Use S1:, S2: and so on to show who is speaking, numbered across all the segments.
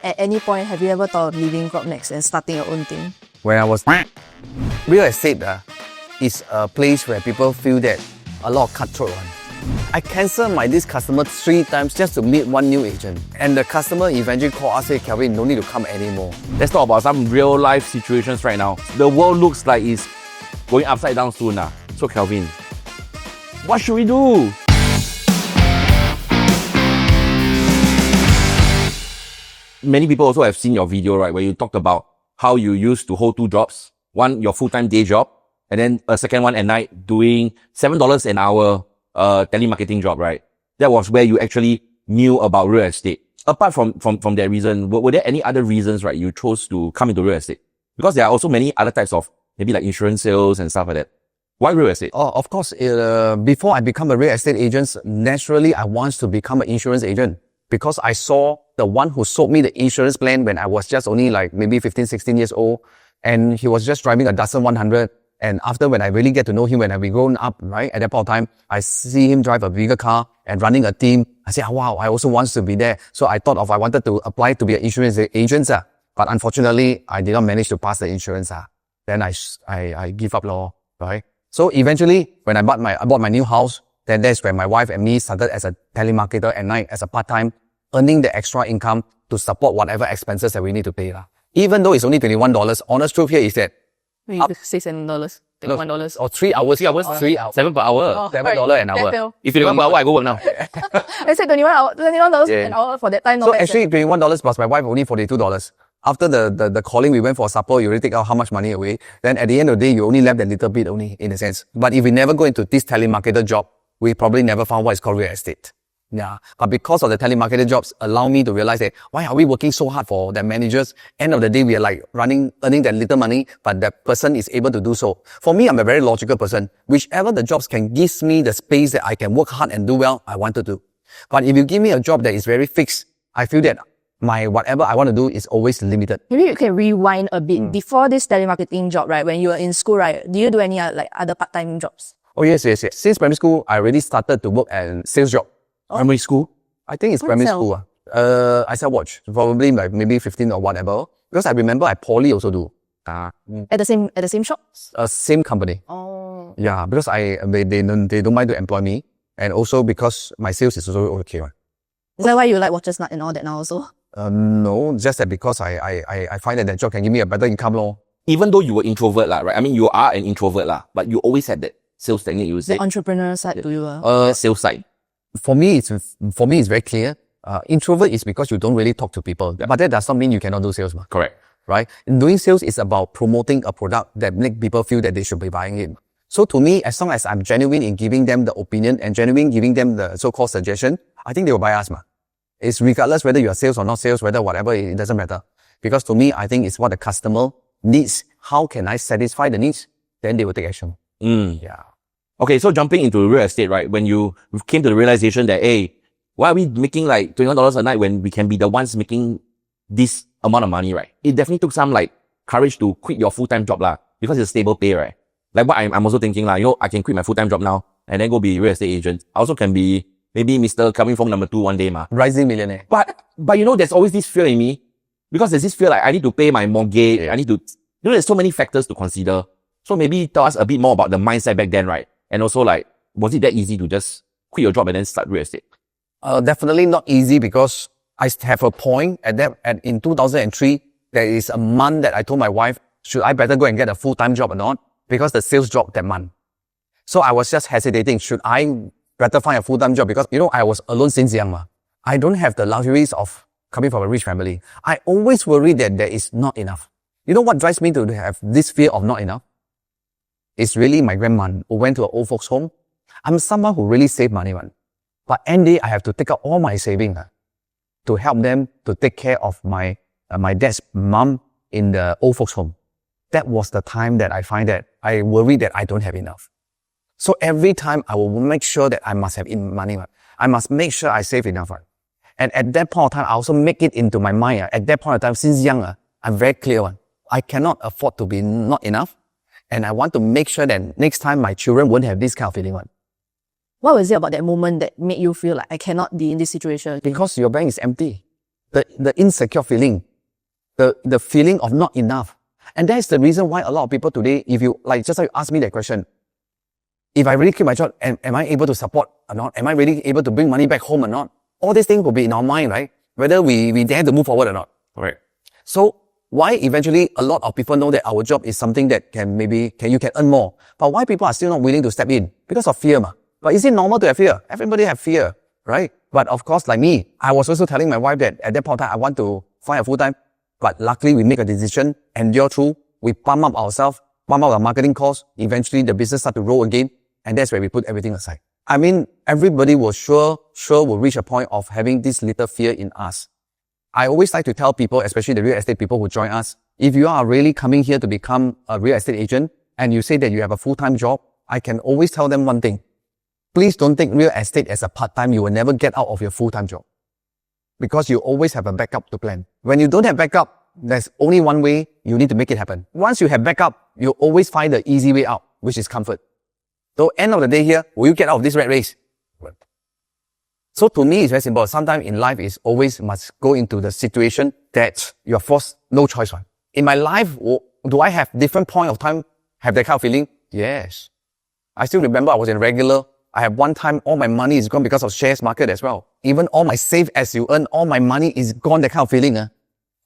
S1: at any point, have you ever thought of leaving PropNex and starting your own thing?
S2: When I was real estate is a place where people feel that a lot of cutthroat one. I cancelled this customer 3 times just to meet one new agent. And the customer eventually called us and said, Kelvin, no need to come anymore.
S3: Let's talk about some real life situations right now. The world looks like it's going upside down soon. So Kelvin, what should we do? Many people also have seen your video, right, where you talked about how you used to hold 2 jobs. One, your full-time day job, and then a second one at night doing $7 an hour telemarketing job, right? That was where you actually knew about real estate. Apart from that reason, were there any other reasons, right, you chose to come into real estate? Because there are also many other types of maybe like insurance sales and stuff like that. Why real estate?
S2: Oh, of course, before I become a real estate agent, naturally I want to become an insurance agent because I saw the one who sold me the insurance plan when I was just only like maybe 15, 16 years old. And he was just driving a Datsun 100. And after when I really get to know him, when I be grown up, right, at that point of time, I see him drive a bigger car and running a team. I say, oh, wow, I also want to be there. So I thought I wanted to apply to be an insurance agent. But unfortunately, I did not manage to pass the insurance. Then I give up law, right? So eventually, when I bought my new house, then that's when my wife and me started as a telemarketer at night as a part-time, earning the extra income to support whatever expenses that we need to pay. Even though it's only $21, honest truth here is that
S1: $6 $21.
S2: or 3 hours.
S3: 3 hours?
S2: 3 hours.
S3: $7 per hour.
S1: Oh,
S2: $7 an hour.
S3: If you $21 per hour, I go work now.
S1: I said $21 an hour for that time.
S2: So actually $21 plus my wife only $42. After the calling, we went for supper, you already take out how much money away. Then at the end of the day, you only left a little bit only, in a sense. But if we never go into this telemarketer job, we probably never found what is called real estate. Yeah. But because of the telemarketer jobs allow me to realize that why are we working so hard for the managers? End of the day, we are like earning that little money, but that person is able to do so. For me, I'm a very logical person. Whichever the jobs can give me the space that I can work hard and do well, I want to do. But if you give me a job that is very fixed, I feel that whatever I want to do is always limited.
S1: Maybe you can rewind a bit. Before this telemarketing job, right, when you were in school, right, do you do any other part-time jobs?
S2: Oh, yes. Since primary school, I already started to work at sales job.
S3: Primary school?
S2: I think it's primary school. I sell watch, probably like maybe 15 or whatever. Because I remember at Poly also do.
S1: At the same shop?
S2: Same company.
S1: Oh.
S2: Yeah, because they don't mind to employ me. And also because my sales is also okay. Right?
S1: Is that why you like watches and all that now also?
S2: No, just that because I find that job can give me a better income law.
S3: Even though you were introvert, right? I mean, you are an introvert, but you always had that sales technique, you say?
S1: The entrepreneur side to you?
S3: Sales side.
S2: For me, it's very clear. Introvert is because you don't really talk to people. Yeah. But that does not mean you cannot do sales.
S3: Correct.
S2: Right? Doing sales is about promoting a product that make people feel that they should be buying it. So to me, as long as I'm genuine in giving them the opinion and genuine giving them the so-called suggestion, I think they will buy us. It's regardless whether you are sales or not sales, whether whatever, it doesn't matter. Because to me, I think it's what the customer needs. How can I satisfy the needs? Then they will take action. Yeah.
S3: Okay, so jumping into real estate, right? When you came to the realization that, hey, why are we making like $21 a night when we can be the ones making this amount of money, right? It definitely took some like courage to quit your full-time job because it's stable pay, right? Like what I'm also thinking I can quit my full-time job now and then go be a real estate agent. I also can be maybe Mr. Kelvin Fong number 2 one day,
S2: Rising millionaire.
S3: But there's always this fear in me because there's this fear like I need to pay my mortgage. I need to, there's so many factors to consider. So maybe tell us a bit more about the mindset back then, right? And also was it that easy to just quit your job and then start real estate?
S2: Definitely not easy because I have a point in 2003, there is a month that I told my wife, should I better go and get a full-time job or not? Because the sales dropped that month. So I was just hesitating. Should I better find a full-time job? Because, I was alone since young. I don't have the luxuries of coming from a rich family. I always worry that there is not enough. You know what drives me to have this fear of not enough? It's really my grandma who went to an old folks home. I'm someone who really save money. But end day, I have to take out all my savings to help them to take care of my dad's mom in the old folks home. That was the time that I find that I worry that I don't have enough. So every time I will make sure that I must have money. I must make sure I save enough. And at that point of time, I also make it into my mind. At that point of time, since young, I'm very clear. I cannot afford to be not enough. And I want to make sure that next time my children won't have this kind of feeling.
S1: What was it about that moment that made you feel like I cannot be in this situation?
S2: Because your bank is empty. the insecure feeling, the feeling of not enough. And that's the reason why a lot of people today, if you, like, just like you ask me that question, if I really keep my job, am I able to support or not? Am I really able to bring money back home or not? All these things will be in our mind, right? Whether we dare to move forward or not.
S3: Right.
S2: So why eventually a lot of people know that our job is something that you can earn more. But why people are still not willing to step in? Because of fear. But is it normal to have fear? Everybody have fear, right? But of course, like me, I was also telling my wife that at that point of time, I want to find a full-time. But luckily we make a decision, endure through, we pump up ourselves, pump up our marketing costs. Eventually the business start to roll again. And that's where we put everything aside. I mean, everybody will sure will reach a point of having this little fear in us. I always like to tell people, especially the real estate people who join us, if you are really coming here to become a real estate agent and you say that you have a full-time job, I can always tell them one thing. Please don't take real estate as a part-time. You will never get out of your full-time job because you always have a backup to plan. When you don't have backup, there's only one way you need to make it happen. Once you have backup, you always find the easy way out, which is comfort. So end of the day here, will you get out of this rat race? So to me, it's very simple. Sometimes in life, it's always must go into the situation that you're forced, no choice. Right? In my life, do I have different point of time, have that kind of feeling? Yes. I still remember I was in regular. I have one time, all my money is gone because of shares market as well. Even all my save as you earn, all my money is gone, that kind of feeling.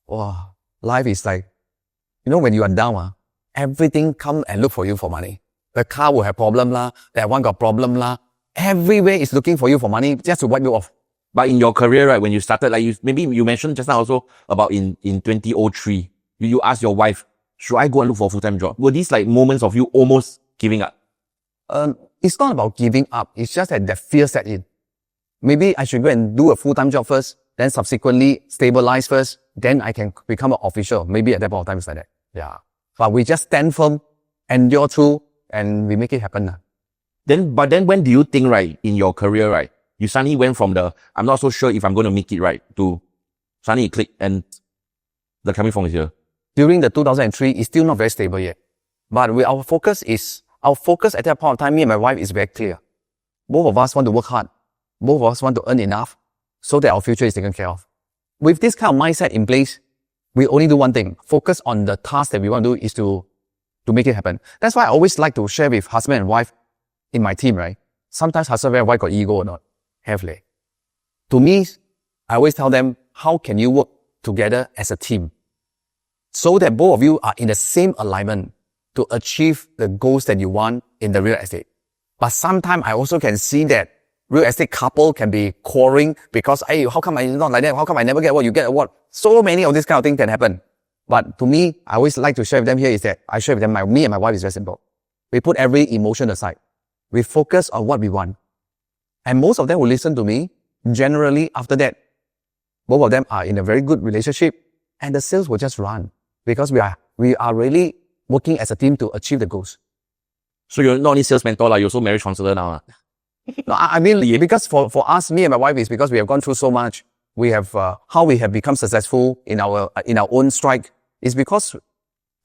S2: Wow. Life is like, when you are down, everything come and look for you for money. The car will have problem lah. That one got problem lah. Everywhere is looking for you for money just to wipe you off.
S3: But in your career, right, when you started, like maybe you mentioned just now also about in 2003, you asked your wife, should I go and look for a full-time job? Were these like moments of you almost giving up?
S2: It's not about giving up. It's just that fear set in. Maybe I should go and do a full-time job first, then subsequently stabilize first, then I can become an official. Maybe at that point of time it's like that. Yeah. But we just stand firm, endure through, and we make it happen.
S3: But then when do you think, right, in your career, right, you suddenly went from I'm not so sure if I'm going to make it, right, to suddenly it clicked and the Kelvin Fong is here?
S2: During the 2003, it's still not very stable yet. But our focus at that point of time, me and my wife, is very clear. Both of us want to work hard. Both of us want to earn enough so that our future is taken care of. With this kind of mindset in place, we only do one thing. Focus on the task that we want to do is to make it happen. That's why I always like to share with husband and wife in my team, right? Sometimes husband and wife got ego or not. Heavily. To me, I always tell them, how can you work together as a team so that both of you are in the same alignment to achieve the goals that you want in the real estate? But sometimes I also can see that real estate couple can be quarreling because, hey, how come I not like that? How come I never get what you get? What? So many of this kind of thing can happen. But to me, I always like to share with them here is that I share with them, me and my wife is very simple. We put every emotion aside. We focus on what we want. And most of them will listen to me. Generally, after that, both of them are in a very good relationship and the sales will just run because we are really working as a team to achieve the goals.
S3: So you're not only sales mentor, you're also marriage counselor now.
S2: No, I mean, because for us, me and my wife, is because we have gone through so much. We have, how we have become successful in our own strike is because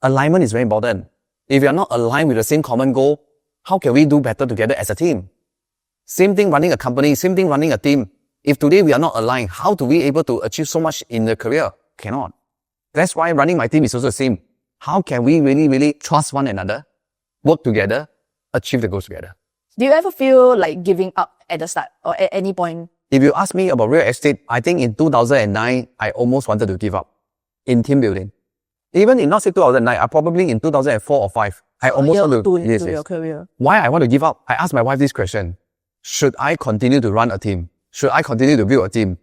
S2: alignment is very important. If you are not aligned with the same common goal, how can we do better together as a team? Same thing running a company, same thing running a team. If today we are not aligned, how do we able to achieve so much in the career? Cannot. That's why running my team is also the same. How can we really trust one another, work together, achieve the goals together?
S1: Do you ever feel like giving up at the start or at any point?
S2: If you ask me about real estate, I think in 2009, I almost wanted to give up in team building. Even in not say 2009, I probably in 2004 or 5, I almost want to,
S1: yes. Your career.
S2: Why I want to give up? I asked my wife this question. Should I continue to run a team? Should I continue to build a team?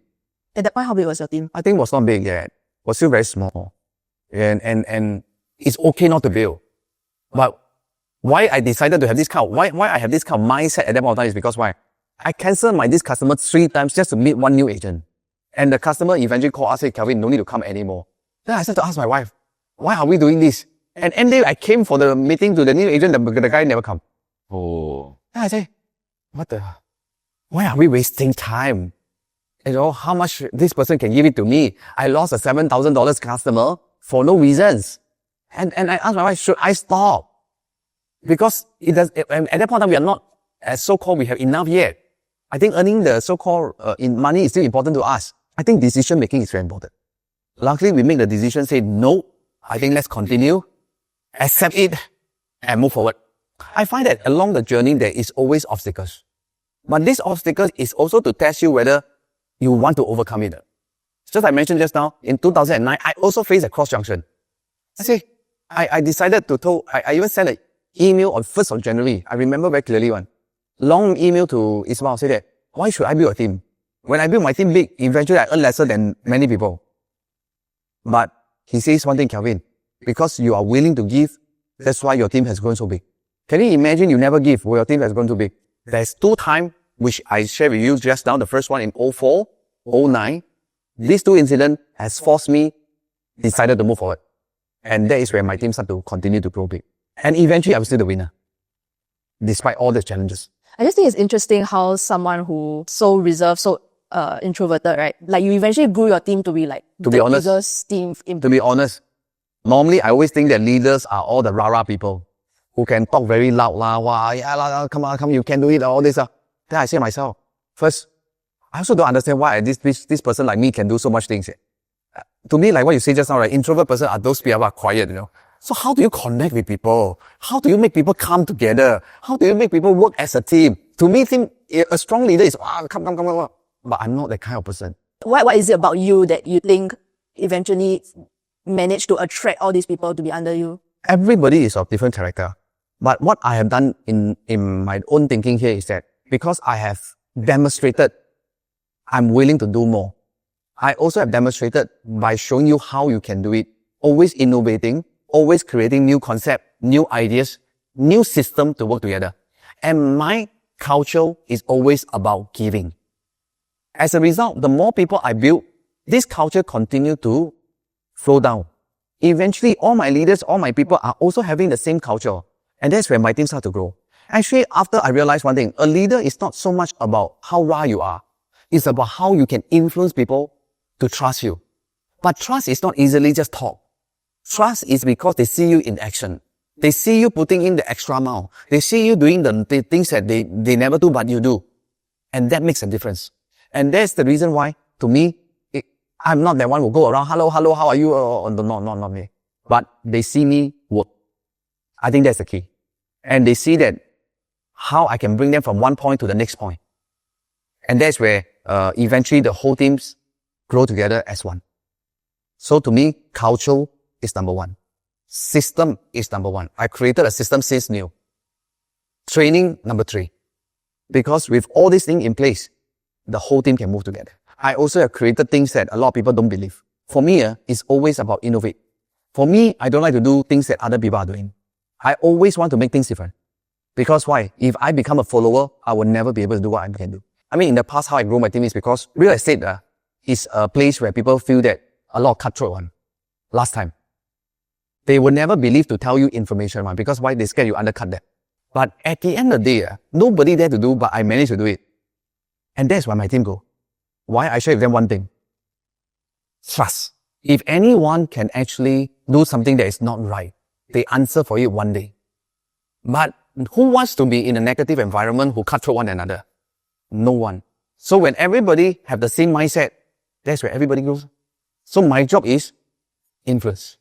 S1: At that point, how big was your team?
S2: I think it was not big yet. It was still very small. And it's okay not to build. But why I decided to have this kind of, why I have this kind of mindset at that point of time is because why? I canceled this customer 3 times just to meet one new agent. And the customer eventually called us, say, Kelvin, no need to come anymore. Then I started to ask my wife, why are we doing this? And end day I came for the meeting to the new agent, the guy never come.
S3: Oh.
S2: Then I say, why are we wasting time? How much this person can give it to me? I lost a $7,000 customer for no reasons. And I asked my wife, should I stop? Because at that point in time, we are not, as so-called, we have enough yet. I think earning the so-called in money is still important to us. I think decision making is very important. Luckily, we make the decision, say, no, I think let's continue, accept it, and move forward. I find that along the journey, there is always obstacles. But this obstacle is also to test you whether you want to overcome it. Just like I mentioned just now, in 2009, I also faced a cross junction. I decided to I even sent an email on 1st of January. I remember very clearly one. Long email to Ismail, say that, why should I build a team? When I build my team big, eventually I earn lesser than many people. But he says one thing, Kelvin, because you are willing to give, that's why your team has grown so big. Can you imagine you never give where your team has grown so big? There's 2 times which I shared with you just now. The first one in 04, 09. These 2 incidents has forced me decided to move forward. And that is where my team started to continue to grow big. And eventually I was still the winner, despite all the challenges.
S1: I just think it's interesting how someone who so reserved, so introverted, right? Like you eventually grew your team to be like
S2: To be honest,
S1: biggest team.
S2: To be honest, normally I always think that leaders are all the rah-rah people who can talk very loud, come on, you can do it, all this. Then I say to myself, first, I also don't understand why this person like me can do so much things. To me, like what you say just now, right? Introvert person are those people who are quiet, So how do you connect with people? How do you make people come together? How do you make people work as a team? To me, a strong leader is, come. But I'm not that kind of person.
S1: What is it about you that you think eventually managed to attract all these people to be under you?
S2: Everybody is of different character. But what I have done in my own thinking here is that because I have demonstrated I'm willing to do more, I also have demonstrated by showing you how you can do it, always innovating, always creating new concept, new ideas, new system to work together. And my culture is always about giving. As a result, the more people I build, this culture continue to flow down. Eventually, all my leaders, all my people are also having the same culture. And that's where my team start to grow. Actually, after I realized one thing, a leader is not so much about how raw you are. It's about how you can influence people to trust you. But trust is not easily just talk. Trust is because they see you in action. They see you putting in the extra mile. They see you doing the things that they never do, but you do. And that makes a difference. And that's the reason why, to me, I'm not that one who go around, hello, how are you? Not me. But they see me work. I think that's the key. And they see that how I can bring them from one point to the next point. And that's where eventually the whole teams grow together as one. So to me, culture is number 1. System is number 1. I created a system since new. Training, number 3. Because with all these things in place, the whole team can move together. I also have created things that a lot of people don't believe. For me, it's always about innovate. For me, I don't like to do things that other people are doing. I always want to make things different. Because why? If I become a follower, I will never be able to do what I can do. I mean, in the past, how I grow my team is because real estate is a place where people feel that a lot of cutthroat one. Last time. They will never believe to tell you information one. Because why? They scared you undercut them. But at the end of the day, nobody there to do, but I managed to do it. And that's where my team go. Why? I share with them one thing. Trust. If anyone can actually do something that is not right, they answer for it one day. But who wants to be in a negative environment who cut through one another? No one. So when everybody have the same mindset, that's where everybody grows. So my job is influence.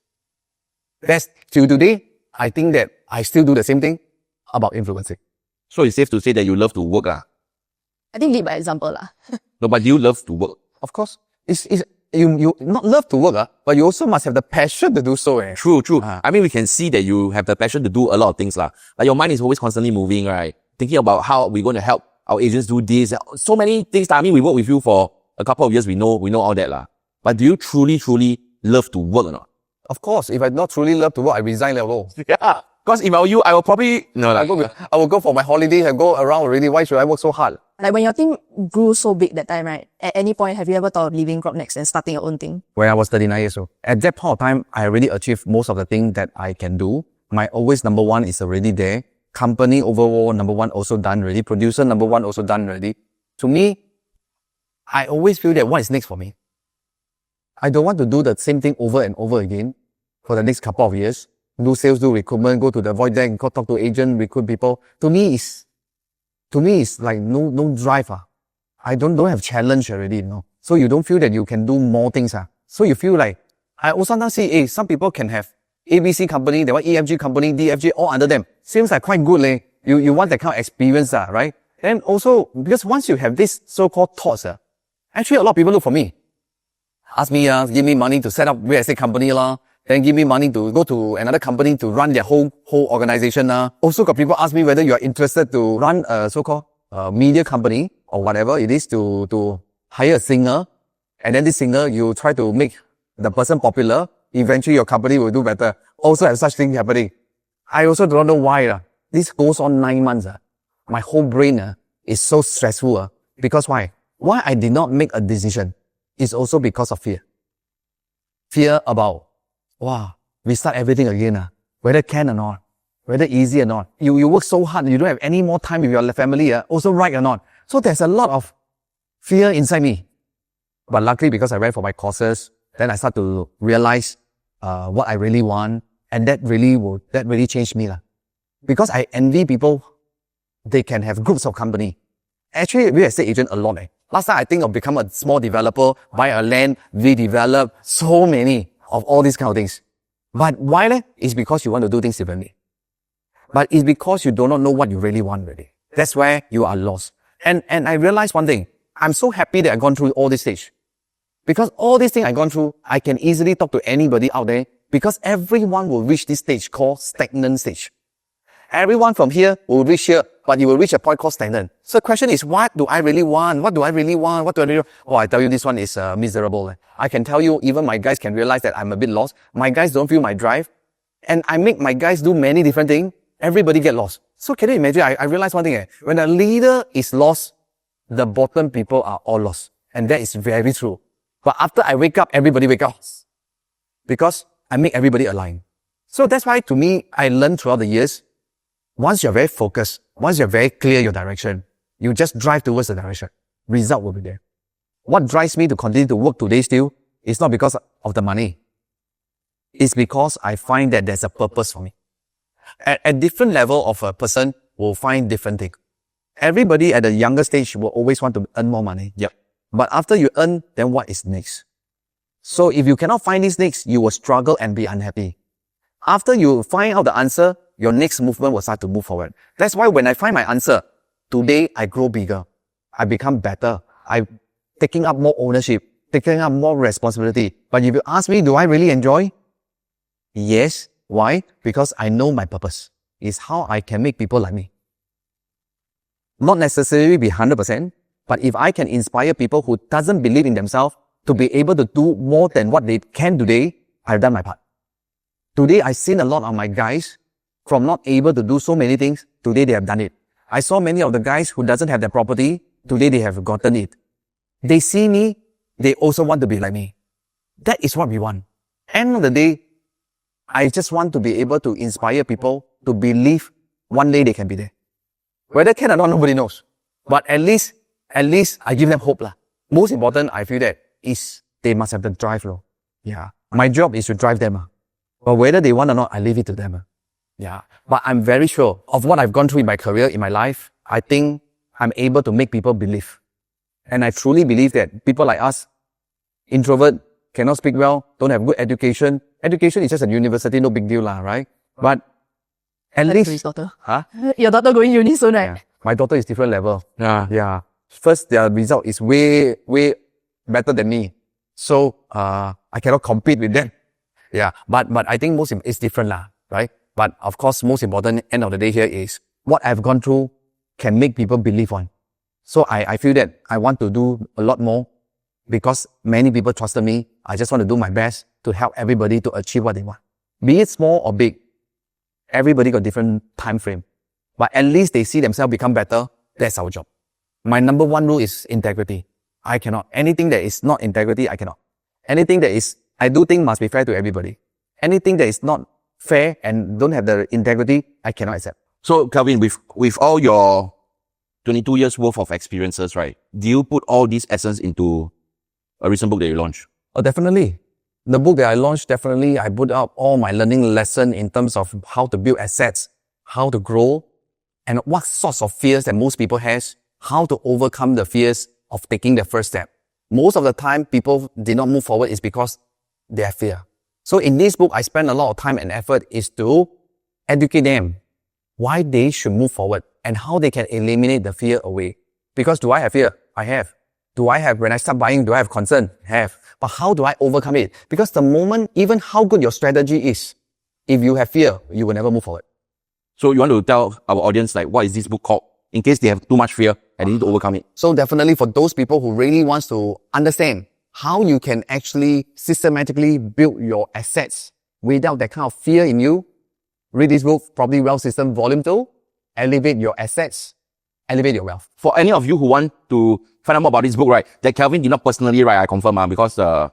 S2: That's till today, I think that I still do the same thing about influencing.
S3: So it's safe to say that you love to work.
S1: I think lead by example.
S3: No, but do you love to work?
S2: Of course. You not love to work, but you also must have the passion to do so.
S3: True. I mean, we can see that you have the passion to do a lot of things. Like your mind is always constantly moving, right? Thinking about how we're going to help our agents do this. So many things. I mean, we work with you for a couple of years. We know all that. But do you truly love to work or not?
S2: Of course. If I not truly love to work, I resign level.
S3: Yeah. Because if I were you, I will probably...
S2: I will go for my holidays and go around already. Why should I work so hard?
S1: Like when your team grew so big that time, right? At any point, have you ever thought of leaving PropNex and starting your own thing?
S2: When I was 39 years old. At that point of time, I already achieved most of the things that I can do. My always number 1 is already there. Company overall number 1 also done already. Producer number 1 also done already. To me, I always feel that what is next for me? I don't want to do the same thing over and over again for the next couple of years. Do sales, do recruitment, go to the void deck, go talk to agent, recruit people. To me, it's like no drive. I don't have challenge already, So you don't feel that you can do more things. So you feel like, I also sometimes see, some people can have ABC company, they want EFG company, DFG, all under them. Seems like quite good, leh. You want that kind of experience, right? And also, because once you have this so-called thoughts, actually a lot of people look for me. Ask me, give me money to set up real estate company, then give me money to go to another company to run their whole organization. Also got people ask me whether you are interested to run a so-called media company or whatever it is to hire a singer. And then this singer, you try to make the person popular. Eventually your company will do better. Also have such things happening. I also don't know why. This goes on 9 months. My whole brain is so stressful. Because why? Why I did not make a decision is also because of fear. Fear about, wow, we start everything again. Whether can or not. Whether easy or not. You work so hard, you don't have any more time with your family. Also right or not. So there's a lot of fear inside me. But luckily, because I went for my courses, then I start to realize what I really want. And that really changed me. Because I envy people, they can have groups of company. Actually, real estate agent a lot. Last time I think of become a small developer, buy a land, redevelop, so many of all these kind of things. But why? It's because you want to do things differently. But it's because you do not know what you really want really. That's where you are lost. And I realized one thing. I'm so happy that I've gone through all this stage. Because all these things I've gone through, I can easily talk to anybody out there because everyone will reach this stage called stagnant stage. Everyone from here will reach here, but you will reach a point called stagnant. So the question is, what do I really want? What do I really want? What do I really want? Oh, I tell you, this one is miserable. I can tell you, even my guys can realize that I'm a bit lost. My guys don't feel my drive. And I make my guys do many different things. Everybody get lost. So can you imagine? I realized one thing. When a leader is lost, the bottom people are all lost. And that is very true. But after I wake up, everybody wake up. Because I make everybody align. So that's why to me, I learned throughout the years, once you're very focused, once you're very clear your direction, you just drive towards the direction. Result will be there. What drives me to continue to work today still is not because of the money. It's because I find that there's a purpose for me. At different level of a person will find different things. Everybody at a younger stage will always want to earn more money.
S3: Yep.
S2: But after you earn, then what is next? So if you cannot find this next, you will struggle and be unhappy. After you find out the answer, your next movement will start to move forward. That's why when I find my answer, today I grow bigger. I become better. I'm taking up more ownership, taking up more responsibility. But if you ask me, do I really enjoy? Yes. Why? Because I know my purpose is how I can make people like me. Not necessarily be 100%, but if I can inspire people who doesn't believe in themselves to be able to do more than what they can today, I've done my part. Today, I've seen a lot of my guys from not able to do so many things, today they have done it. I saw many of the guys who doesn't have their property, today they have gotten it. They see me, they also want to be like me. That is what we want. End of the day, I just want to be able to inspire people to believe one day they can be there. Whether can or not, nobody knows. But at least I give them hope. Most important, I feel that is they must have the drive. Yeah. My job is to drive them. But whether they want or not, I leave it to them. Yeah. But I'm very sure of what I've gone through in my career, in my life. I think I'm able to make people believe. And I truly believe that people like us, introvert, cannot speak well, don't have good education. Education is just a university, no big deal, right? But at least...
S1: His daughter.
S2: Huh?
S1: Your daughter going uni soon, right?
S2: Yeah. My daughter is different level. Yeah. First, their result is way better than me. So, I cannot compete with them. Yeah. But I think it's different, right? But of course, most important, end of the day here is what I've gone through can make people believe on. So I feel that I want to do a lot more because many people trusted me. I just want to do my best to help everybody to achieve what they want. Be it small or big, everybody got different time frame. But at least they see themselves become better. That's our job. My number one rule is integrity. I cannot. Anything that is not integrity, I cannot. Anything that is, I do think must be fair to everybody. Anything that is not fair and don't have the integrity, I cannot accept.
S3: So, Kelvin, with all your 22 years worth of experiences, right? Do you put all these essence into a recent book that you launched?
S2: Oh, definitely. The book that I launched, definitely, I put up all my learning lesson in terms of how to build assets, how to grow, and what sorts of fears that most people has, how to overcome the fears of taking the first step. most of the time people did not move forward is because they have fear. So in this book, I spend a lot of time and effort is to educate them why they should move forward and how they can eliminate the fear away. Because do I have fear? I have. Do I have, when I start buying, do I have concern? Have. But how do I overcome it? Because the moment, even how good your strategy is, if you have fear, you will never move forward.
S3: So you want to tell our audience, like, what is this book called? In case they have too much fear and they need to overcome it.
S2: So definitely for those people who really wants to understand how you can actually systematically build your assets without that kind of fear in you, read this book, Property Wealth System Volume 2, Elevate Your Assets, Elevate Your Wealth.
S3: For any of you who want to find out more about this book, right, that Kelvin did not personally write, I confirm, because the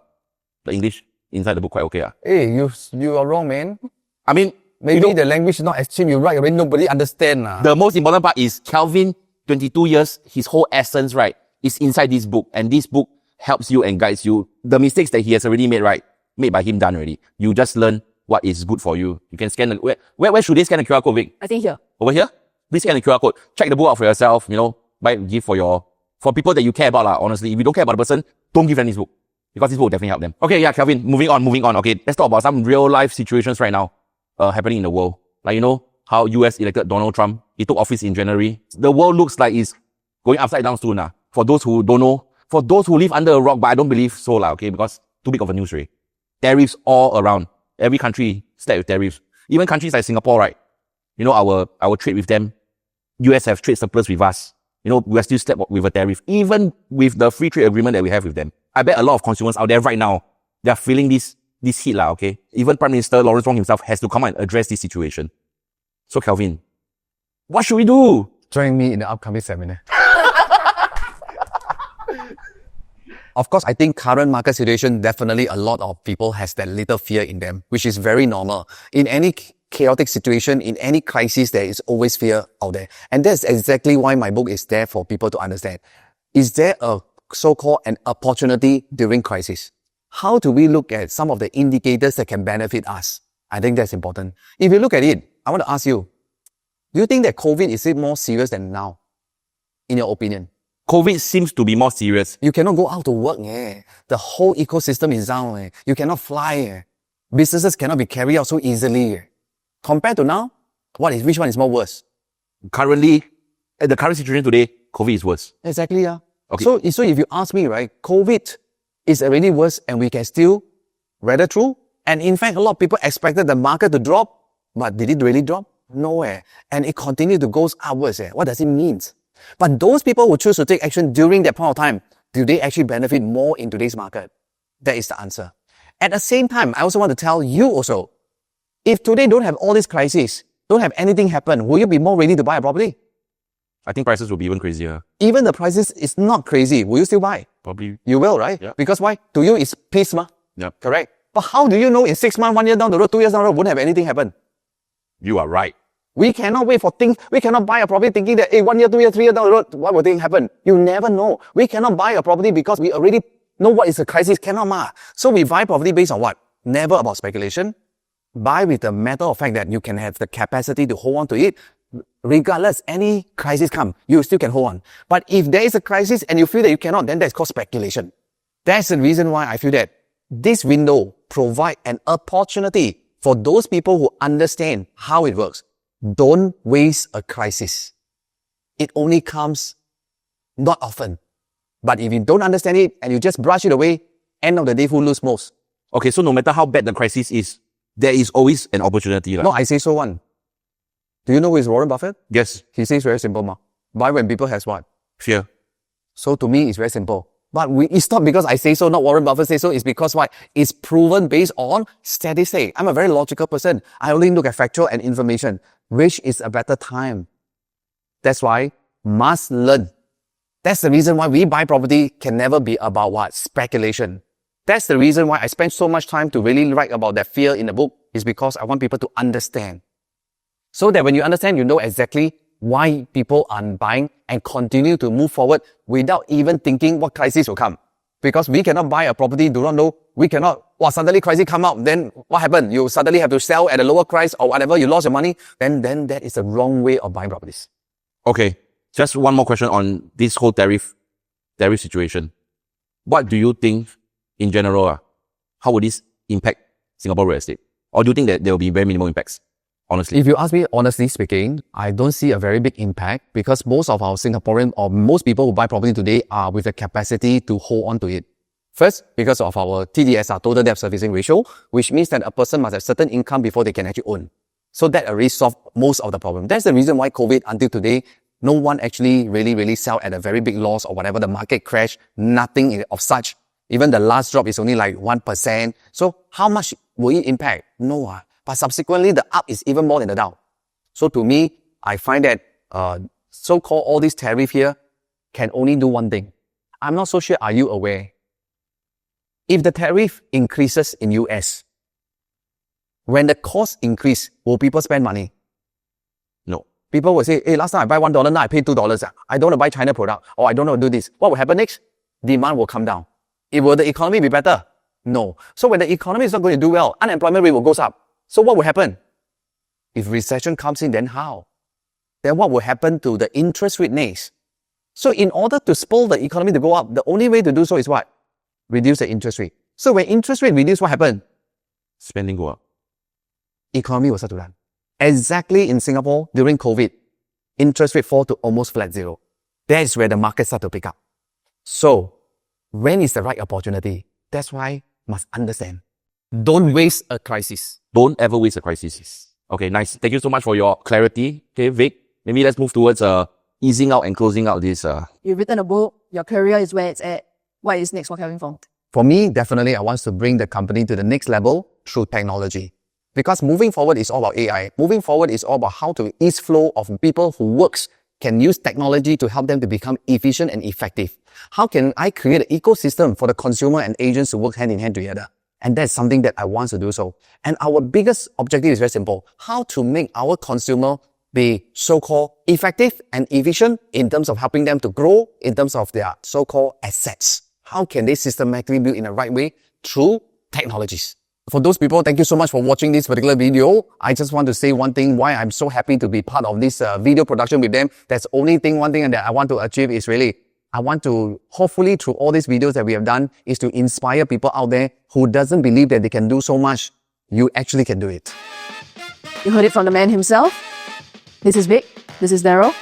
S3: English inside the book quite okay.
S2: Hey, you are wrong, man.
S3: I mean,
S2: maybe the language is not as cheap. You write, I mean, nobody understand.
S3: The most important part is Kelvin, 22 years, his whole essence, right, is inside this book. And this book helps you and guides you. The mistakes that he has already made, right, made by him, done already. You just learn what is good for you. You can scan the, where should they scan the QR code, Vic?
S1: I think here.
S3: Over here? Please scan the QR code. Check the book out for yourself, buy a gift for people that you care about, honestly. If you don't care about the person, don't give them this book. Because this book will definitely help them. Okay, yeah, Kelvin, moving on. Okay, let's talk about some real life situations right now, happening in the world. Like, how US elected Donald Trump. He took office in January. The world looks like it's going upside down soon. For those who don't know, for those who live under a rock, but I don't believe so, okay, because too big of a news, right? Tariffs all around. Every country slapped with tariffs. Even countries like Singapore, right? Our trade with them. US have trade surplus with us. We're still slapped with a tariff. Even with the free trade agreement that we have with them. I bet a lot of consumers out there right now, they're feeling this hit, okay? Even Prime Minister Lawrence Wong himself has to come out and address this situation. So, Kelvin, what should we do?
S2: Join me in the upcoming seminar. Of course, I think current market situation, definitely a lot of people has that little fear in them, which is very normal. In any chaotic situation, in any crisis, there is always fear out there. And that's exactly why my book is there for people to understand. Is there a so-called an opportunity during crisis? How do we look at some of the indicators that can benefit us? I think that's important. If you look at it, I want to ask you, do you think that COVID is more serious than now? In your opinion?
S3: COVID seems to be more serious.
S2: You cannot go out to work. The whole ecosystem is down. You cannot fly. Businesses cannot be carried out so easily. Compared to now, which one is more worse?
S3: Currently, at the current situation today, COVID is worse.
S2: Exactly, yeah.
S3: Okay.
S2: So if you ask me, right, COVID is already worse and we can still weather through. And in fact, a lot of people expected the market to drop, but did it really drop? Nowhere. And it continued to go upwards. What does it mean? But those people who choose to take action during that point of time, do they actually benefit more in today's market? That is the answer. At the same time, I also want to tell you also, if today don't have all these crises, don't have anything happen, will you be more ready to buy a property?
S3: I think prices will be even crazier.
S2: Even the prices is not crazy, will you still buy?
S3: Probably.
S2: You will, right?
S3: Yeah.
S2: Because why? To you, it's peace, ma?
S3: Yeah.
S2: Correct. But how do you know in 6 months, 1 year down the road, 2 years down the road, won't have anything happen?
S3: You are right.
S2: We cannot wait for things. We cannot buy a property thinking that, 1 year, 2 years, 3 years down the road, what will things happen? You never know. We cannot buy a property because we already know what is a crisis. Cannot, ma. So we buy property based on what? Never about speculation. Buy with the matter of fact that you can have the capacity to hold on to it. Regardless, any crisis come, you still can hold on. But if there is a crisis and you feel that you cannot, then that's called speculation. That's the reason why I feel that this window provide an opportunity for those people who understand how it works. Don't waste a crisis. It only comes not often. But if you don't understand it and you just brush it away, end of the day, who lose most?
S3: Okay, so no matter how bad the crisis is, there is always an opportunity.
S2: No, I say so one. Do you know who is Warren Buffett?
S3: Yes.
S2: He says very simple, ma. Buy when people has what?
S3: Fear.
S2: So to me, it's very simple. But it's not because I say so, not Warren Buffett say so. It's because why? It's proven based on statistics. I'm a very logical person. I only look at factual and information. Which is a better time? That's why must learn. That's the reason why we buy property can never be about what? Speculation. That's the reason why I spend so much time to really write about that fear in the book, is because I want people to understand. So that when you understand, you know exactly why people are buying and continue to move forward without even thinking what crisis will come. Because we cannot buy a property, do not know, we cannot, suddenly crisis come out, then what happened? You suddenly have to sell at a lower price or whatever, you lost your money, then that is the wrong way of buying properties.
S3: Okay, just one more question on this whole tariff situation. what do you think in general, how would this impact Singapore real estate? Or do you think that there will be very minimal impacts? Honestly.
S2: If you ask me, honestly speaking, I don't see a very big impact because most of our Singaporean or most people who buy property today are with the capacity to hold on to it. First, because of our TDS, our total debt servicing ratio, which means that a person must have certain income before they can actually own. So that already solved most of the problem. That's the reason why COVID, until today, no one actually really sell at a very big loss or whatever. The market crash, nothing of such. Even the last drop is only like 1%. So how much will it impact? No. But subsequently, the up is even more than the down. So to me, I find that so-called all this tariff here can only do one thing. I'm not so sure, are you aware? If the tariff increases in US, when the cost increase, will people spend money?
S3: No.
S2: People will say, hey, last time I buy $1, now I pay $2. I don't want to buy China product, or I don't want to do this. What will happen next? Demand will come down. Will the economy be better? No. So when the economy is not going to do well, unemployment rate will go up. So what will happen? If recession comes in, then how? Then what will happen to the interest rate next? So in order to spur the economy to go up, the only way to do so is what? Reduce the interest rate. So when interest rate reduce, what happens?
S3: Spending go up.
S2: Economy will start to run. Exactly in Singapore, during COVID, interest rate fall to almost flat zero. That is where the market start to pick up. So, when is the right opportunity? That's why must understand. Don't waste a crisis.
S3: Don't ever waste a crisis. Okay, nice. Thank you so much for your clarity. Okay, Vic, maybe let's move towards easing out and closing out this.
S1: You've written a book, your career is where it's at. What is next for Kelvin Fong?
S2: For me, definitely, I want to bring the company to the next level through technology. Because moving forward is all about AI. Moving forward is all about how to ease flow of people who works can use technology to help them to become efficient and effective. How can I create an ecosystem for the consumer and agents to work hand in hand together? And that's something that I want to do so. And our biggest objective is very simple. How to make our consumer be so-called effective and efficient in terms of helping them to grow in terms of their so-called assets. How can they systematically build in the right way? Through technologies. For those people, thank you so much for watching this particular video. I just want to say one thing, why I'm so happy to be part of this video production with them. That's one thing that I want to achieve is really, I want to, hopefully through all these videos that we have done, is to inspire people out there who doesn't believe that they can do so much. You actually can do it.
S1: You heard it from the man himself. This is Vic. This is Daryl.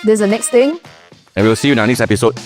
S1: This is the next thing.
S3: And we'll see you in our next episode.